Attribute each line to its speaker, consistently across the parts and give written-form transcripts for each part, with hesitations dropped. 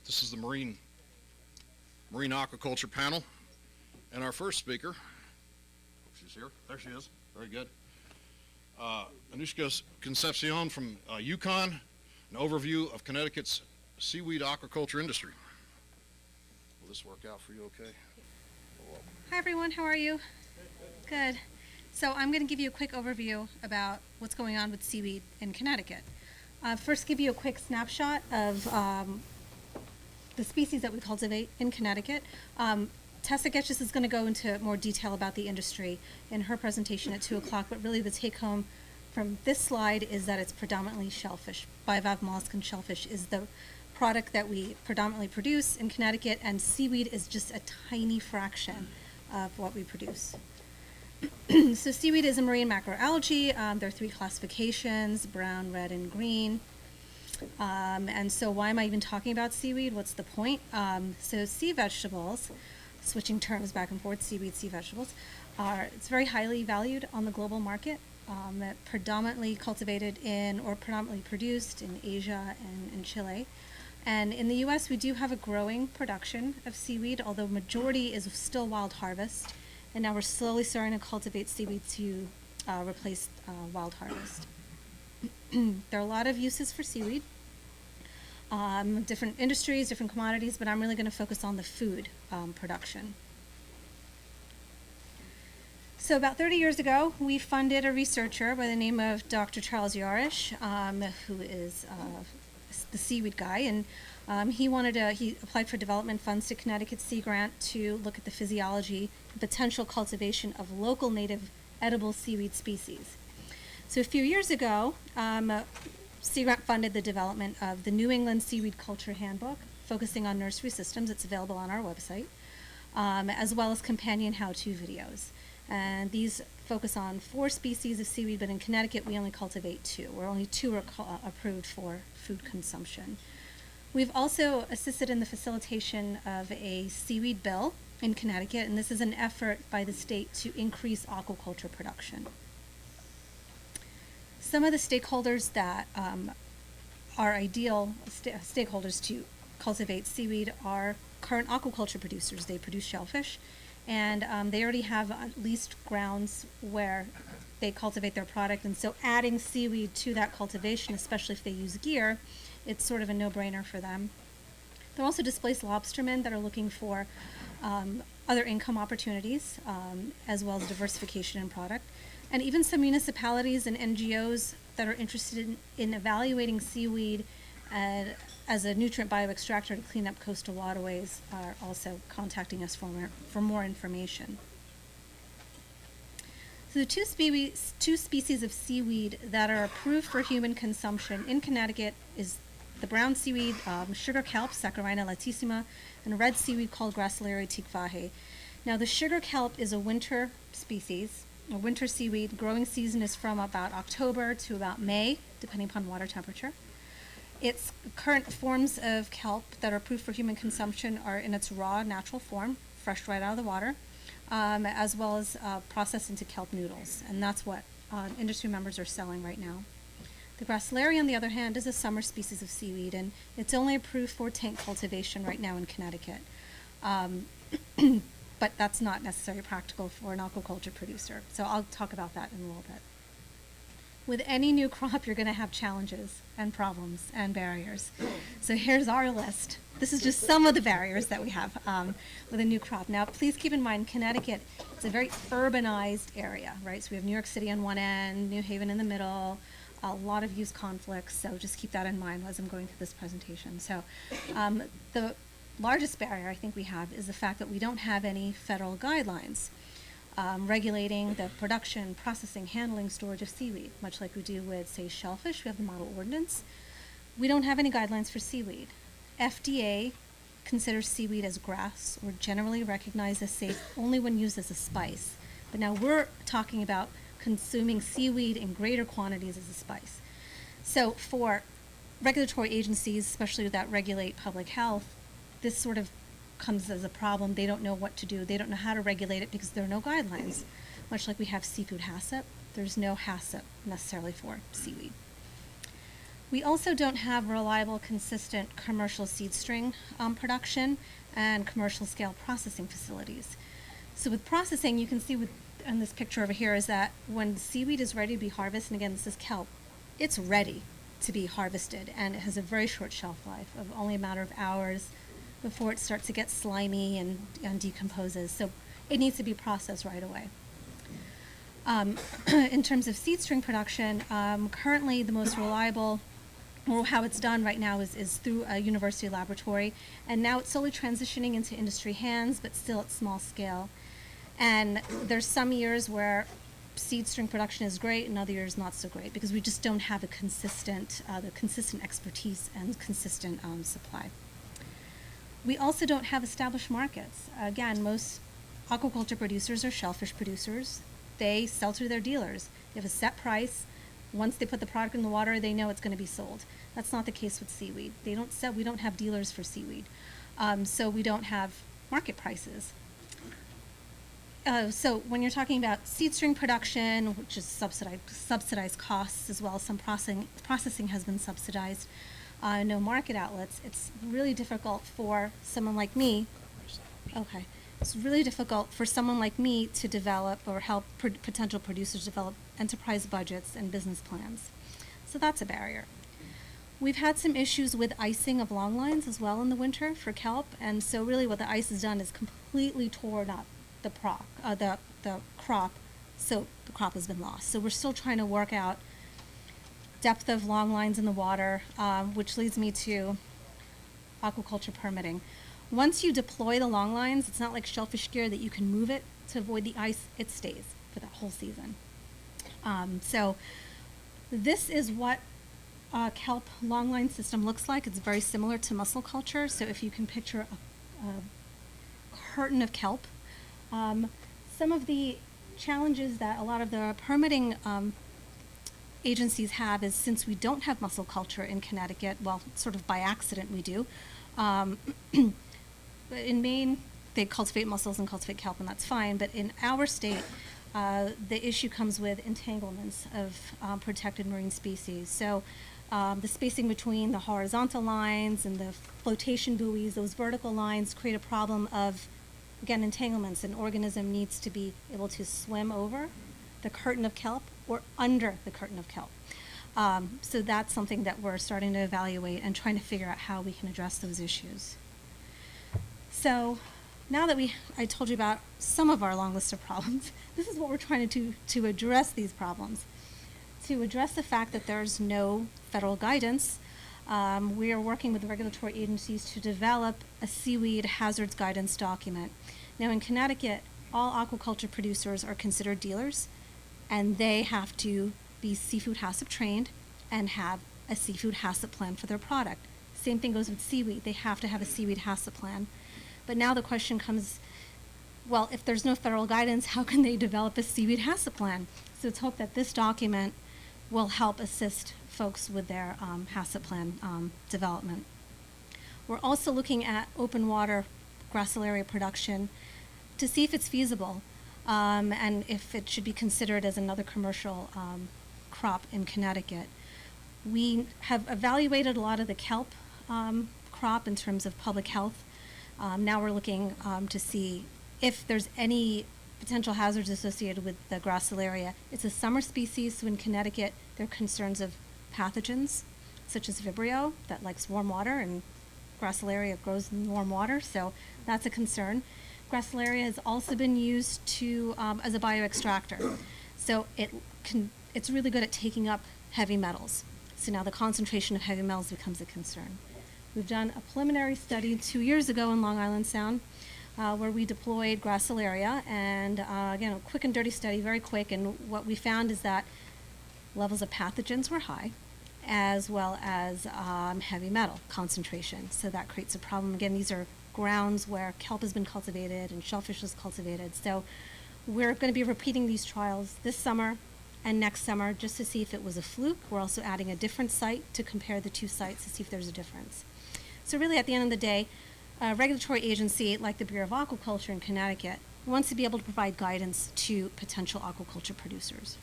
Speaker 1: This is the Marine Aquaculture panel, and our first speaker, she's here, there she is, very good. Anoushka Concepcion from Yukon, an overview of Connecticut's seaweed aquaculture industry. Will this work out for you okay?
Speaker 2: Hi everyone, how are you? Good. So I'm going to give you a quick overview about what's going on with seaweed in Connecticut. First, give you a quick snapshot of the species that we cultivate in Connecticut. Tessa Getchis is going to go into more detail about the industry in her presentation at 2 o'clock, but really the take home from this slide is that it's predominantly shellfish. Bivalve mollusk and shellfish is the product that we predominantly produce in Connecticut, and seaweed is just a tiny fraction of what we produce. So seaweed is a marine macroalgae. There are 3 classifications: brown, red, and green. And so why am I even talking about seaweed? What's the point? So sea vegetables, switching terms back and forth, seaweed, sea vegetables, it's very highly valued on the global market. That predominantly cultivated in or predominantly produced in Asia and in Chile. And in the US, we do have a growing production of seaweed, although majority is still wild harvest. And now we're slowly starting to cultivate seaweed to replace wild harvest. There are a lot of uses for seaweed, different industries, different commodities, but I'm really going to focus on the food production. So about 30 years ago, we funded a researcher by the name of Dr. Charles Yarish, who is the seaweed guy, and he applied for development funds to Connecticut Sea Grant to look at the physiology and potential cultivation of local native edible seaweed species. So a few years ago, Sea Grant funded the development of the New England Seaweed Culture Handbook, focusing on nursery systems. It's available on our website, as well as companion how-to videos. And these focus on 4 species of seaweed, but in Connecticut we only cultivate 2, where only 2 are approved for food consumption. We've also assisted in the facilitation of a seaweed bill in Connecticut, and this is an effort by the state to increase aquaculture production. Some of the stakeholders that are ideal stakeholders to cultivate seaweed are current aquaculture producers. They produce shellfish, and they already have at least grounds where they cultivate their product, and so adding seaweed to that cultivation, especially if they use gear, it's sort of a no-brainer for them. There are also displaced lobstermen that are looking for other income opportunities, as well as diversification in product. And even some municipalities and NGOs that are interested in evaluating seaweed as a nutrient bioextractor to clean up coastal waterways are also contacting us for more information. So the two species of seaweed that are approved for human consumption in Connecticut is the brown seaweed, sugar kelp, Saccharina latissima, and red seaweed called Gracilaria tikvahe. Now the sugar kelp is a winter species, a winter seaweed. Growing season is from about October to about May, depending upon water temperature. Its current forms of kelp that are approved for human consumption are in its raw, natural form, fresh right out of the water, as well as processed into kelp noodles, and that's what industry members are selling right now. The Gracilaria, on the other hand, is a summer species of seaweed, and it's only approved for tank cultivation right now in Connecticut. But that's not necessarily practical for an aquaculture producer, so I'll talk about that in a little bit. With any new crop, you're going to have challenges and problems and barriers. So here's our list. This is just some of the barriers that we have with a new crop. Now, please keep in mind, Connecticut is a very urbanized area, right? So we have New York City on one end, New Haven in the middle, a lot of use conflicts, so just keep that in mind as I'm going through this presentation. So the largest barrier I think we have is the fact that we don't have any federal guidelines regulating the production, processing, handling, storage of seaweed, much like we do with, say, shellfish. We have the model ordinance. We don't have any guidelines for seaweed. FDA considers seaweed as grass or generally recognized as safe only when used as a spice. But now we're talking about consuming seaweed in greater quantities as a spice. So for regulatory agencies, especially that regulate public health, this sort of comes as a problem. They don't know what to do. They don't know how to regulate it because there are no guidelines. Much like we have seafood HACCP, there's no HACCP necessarily for seaweed. We also don't have reliable, consistent commercial seed string production and commercial scale processing facilities. So with processing, you can see in this picture over here is that when seaweed is ready to be harvested, and again, this is kelp, it's ready to be harvested, and it has a very short shelf life of only a matter of hours before it starts to get slimy and decomposes. So it needs to be processed right away. In terms of seed string production, currently the most reliable, or how it's done right now, is through a university laboratory, and now it's slowly transitioning into industry hands, but still at small scale. And there's some years where seed string production is great, and other years not so great, because we just don't have the consistent expertise and consistent supply. We also don't have established markets. Again, most aquaculture producers are shellfish producers. They sell through their dealers. They have a set price. Once they put the product in the water, they know it's going to be sold. That's not the case with seaweed. We don't have dealers for seaweed. So we don't have market prices. So when you're talking about seed string production, which is subsidized costs as well, some processing has been subsidized, no market outlets, it's really difficult for someone like me. Okay. It's really difficult for someone like me to develop or help potential producers develop enterprise budgets and business plans. So that's a barrier. We've had some issues with icing of long lines as well in the winter for kelp, and so really what the ice has done is completely torn up the crop, so the crop has been lost. So we're still trying to work out depth of long lines in the water, which leads me to aquaculture permitting. Once you deploy the long lines, it's not like shellfish gear that you can move it to avoid the ice. It stays for that whole season. So this is what a kelp longline system looks like. It's very similar to mussel culture. So if you can picture a curtain of kelp. Some of the challenges that a lot of the permitting agencies have is, since we don't have mussel culture in Connecticut, well, sort of by accident we do. In Maine, they cultivate mussels and cultivate kelp, and that's fine. But in our state, the issue comes with entanglements of protected marine species. So the spacing between the horizontal lines and the flotation buoys, those vertical lines create a problem of, again, entanglements. An organism needs to be able to swim over the curtain of kelp or under the curtain of kelp. So that's something that we're starting to evaluate and trying to figure out how we can address those issues. So now that I told you about some of our long list of problems, this is what we're trying to do to address these problems. To address the fact that there's no federal guidance, we are working with the regulatory agencies to develop a seaweed hazards guidance document. Now in Connecticut, all aquaculture producers are considered dealers, and they have to be seafood HACCP trained and have a seafood HACCP plan for their product. Same thing goes with seaweed. They have to have a seaweed HACCP plan. But now the question comes, well, if there's no federal guidance, how can they develop a seaweed HACCP plan? So it's hoped that this document will help assist folks with their HACCP plan development. We're also looking at open water gracilaria production to see if it's feasible and if it should be considered as another commercial crop in Connecticut. We have evaluated a lot of the kelp crop in terms of public health. Now we're looking to see if there's any potential hazards associated with the gracilaria. It's a summer species, so in Connecticut there are concerns of pathogens such as Vibrio that likes warm water, and gracilaria grows in warm water, so that's a concern. Gracilaria has also been used to as a bioextractor, so it's really good at taking up heavy metals. So now the concentration of heavy metals becomes a concern. We've done a preliminary study 2 years ago in Long Island Sound where we deployed gracilaria, and again, a quick and dirty study, very quick, and what we found is that levels of pathogens were high, as well as heavy metal concentration. So that creates a problem. Again, these are grounds where kelp has been cultivated and shellfish is cultivated. So we're going to be repeating these trials this summer and next summer just to see if it was a fluke. We're also adding a different site to compare the two sites to see if there's a difference. So really, at the end of the day, a regulatory agency like the Bureau of Aquaculture in Connecticut wants to be able to provide guidance to potential aquaculture producers.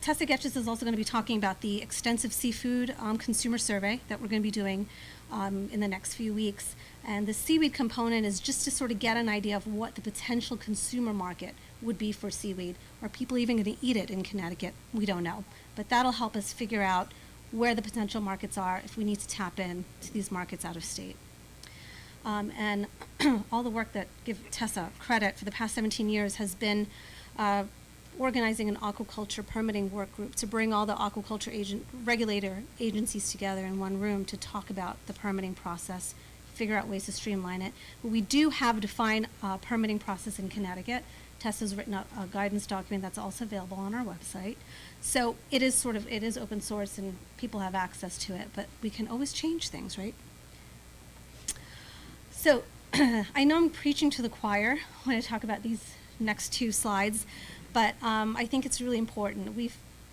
Speaker 2: Tessa Getches is also going to be talking about the extensive seafood consumer survey that we're going to be doing in the next few weeks. And the seaweed component is just to sort of get an idea of what the potential consumer market would be for seaweed. Are people even going to eat it in Connecticut? We don't know. But that'll help us figure out where the potential markets are if we need to tap in to these markets out of state. And all the work that give Tessa credit for the past 17 years has been organizing an aquaculture permitting work group to bring all the aquaculture regulator agencies together in one room to talk about the permitting process, figure out ways to streamline it. But we do have a defined permitting process in Connecticut. Tessa's written a guidance document that's also available on our website. So it is open source and people have access to it, but we can always change things, right? So I know I'm preaching to the choir when I talk about these next two slides, but I think it's really important.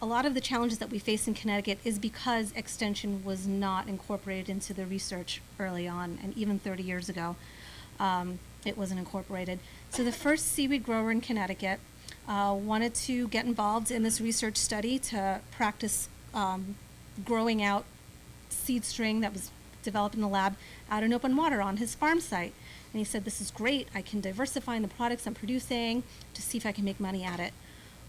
Speaker 2: A lot of the challenges that we face in Connecticut is because extension was not incorporated into the research early on, and even 30 years ago, it wasn't incorporated. So the first seaweed grower in Connecticut wanted to get involved in this research study to practice growing out seed string that was developed in the lab out in open water on his farm site. And he said, this is great, I can diversify in the products I'm producing to see if I can make money at it.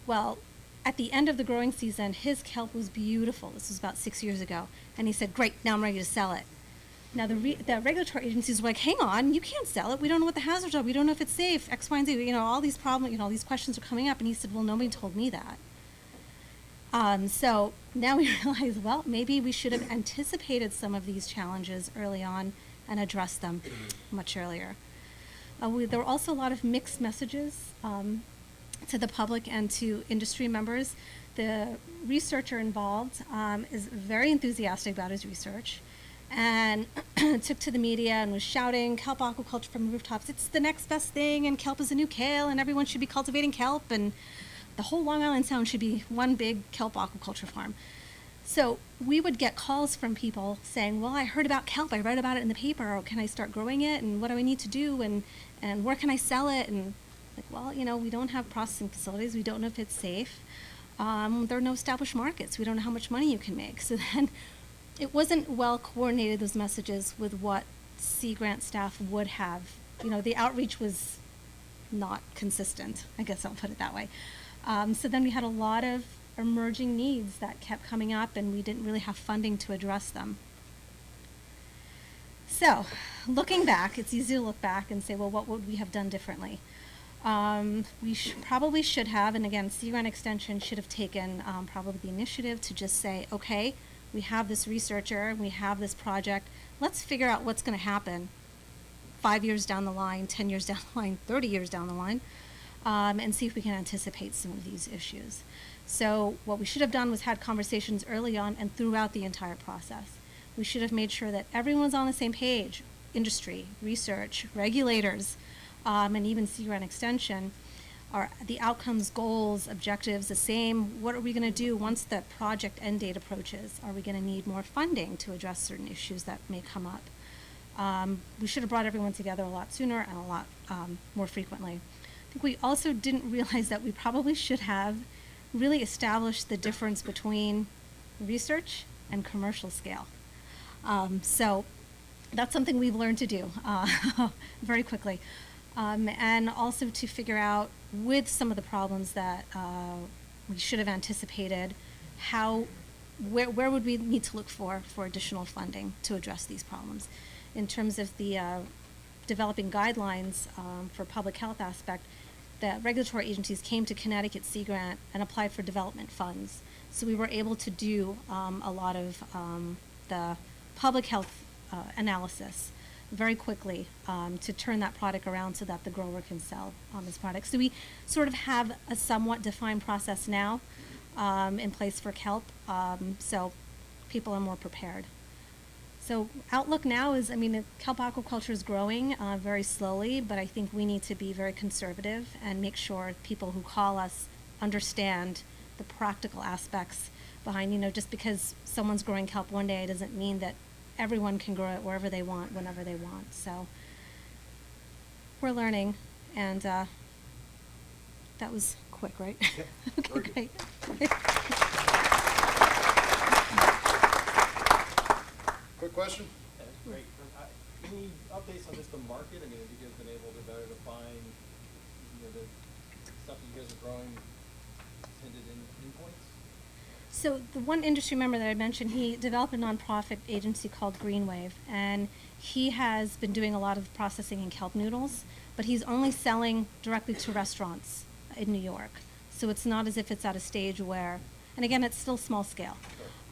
Speaker 2: Well, at the end of the growing season, his kelp was beautiful. This was about 6 years ago. And he said, great, now I'm ready to sell it. Now the regulatory agencies were like, hang on, you can't sell it. We don't know what the hazards are. We don't know if it's safe, X, Y, and Z. All these problems, all these questions are coming up. And he said, well, nobody told me that. So now we realize, well, maybe we should have anticipated some of these challenges early on and addressed them much earlier. There were also a lot of mixed messages to the public and to industry members. The researcher involved is very enthusiastic about his research and took to the media and was shouting kelp aquaculture from the rooftops. It's the next best thing, and kelp is the new kale, and everyone should be cultivating kelp, and the whole Long Island Sound should be one big kelp aquaculture farm. So we would get calls from people saying, well, I heard about kelp, I read about it in the paper, or can I start growing it, and what do I need to do, and where can I sell it? And like, well, we don't have processing facilities, we don't know if it's safe. There are no established markets, we don't know how much money you can make. So then it wasn't well coordinated, those messages, with what Sea Grant staff would have. The outreach was not consistent, I guess I'll put it that way. So then we had a lot of emerging needs that kept coming up, and we didn't really have funding to address them. So, looking back, it's easy to look back and say, well, what would we have done differently? We probably should have, and again, Sea Grant Extension should have taken probably the initiative to just say, okay, we have this researcher, we have this project, let's figure out what's going to happen 5 years down the line, 10 years down the line, 30 years down the line, and see if we can anticipate some of these issues. So what we should have done was had conversations early on and throughout the entire process. We should have made sure that everyone's on the same page, industry, research, regulators, and even Sea Grant Extension. Are the outcomes, goals, objectives the same? What are we going to do once the project end date approaches? Are we going to need more funding to address certain issues that may come up? We should have brought everyone together a lot sooner and a lot more frequently. I think we also didn't realize that we probably should have really established the difference between research and commercial scale. So that's something we've learned to do very quickly. And also to figure out, with some of the problems that we should have anticipated, where would we need to look for additional funding to address these problems. In terms of the developing guidelines for public health aspect, the regulatory agencies came to Connecticut Sea Grant and applied for development funds. So we were able to do a lot of the public health analysis very quickly to turn that product around so that the grower can sell this product. So we sort of have a somewhat defined process now in place for kelp, so people are more prepared. So outlook now is, the kelp aquaculture is growing very slowly, but I think we need to be very conservative and make sure people who call us understand the practical aspects behind, just because someone's growing kelp one day doesn't mean that everyone can grow it wherever they want, whenever they want. So we're learning, and that was quick, right?
Speaker 1: very good.
Speaker 2: Okay, great.
Speaker 1: Quick question?
Speaker 3: Great. Any updates on just the market? I mean, have you guys been able to better define, the stuff that you guys are growing intended endpoints?
Speaker 2: So the one industry member that I mentioned, he developed a nonprofit agency called Green Wave, and he has been doing a lot of processing in kelp noodles, but he's only selling directly to restaurants in New York. So it's not as if it's at a stage where, and again, it's still small scale.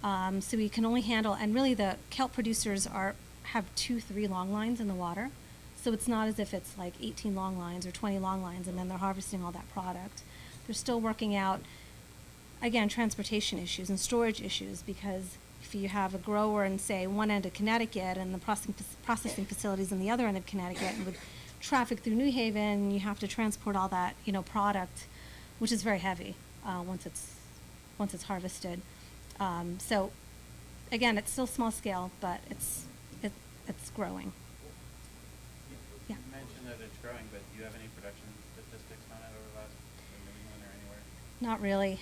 Speaker 2: So we can only handle, and really the kelp producers have 2-3 long lines in the water. So it's not as if it's like 18 long lines or 20 long lines and then they're harvesting all that product. They're still working out, again, transportation issues and storage issues, because if you have a grower in, say, one end of Connecticut and the processing facilities in the other end of Connecticut, and with traffic through New Haven, you have to transport all that, product, which is very heavy once it's harvested. So, again, it's still small scale, but it's growing. Yeah.
Speaker 4: You mentioned that it's growing, but do you have any production statistics on it over the last New England or anywhere?
Speaker 2: Not really.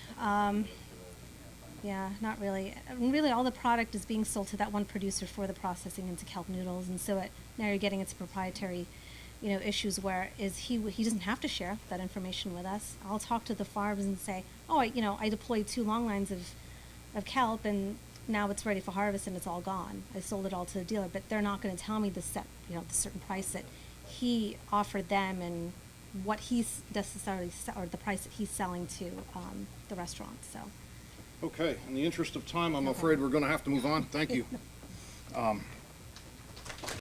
Speaker 2: Yeah, not really. Really, all the product is being sold to that one producer for the processing into kelp noodles, and so now you're getting into proprietary, issues where he doesn't have to share that information with us. I'll talk to the farms and say, oh, I deployed 2 long lines of kelp, and now it's ready for harvest and it's all gone. I sold it all to the dealer, but they're not going to tell me the certain price that he offered them and what he's necessarily, or the price that he's selling to the restaurant. So.
Speaker 1: Okay, in the interest of time, I'm afraid we're going to have to move on. Thank you.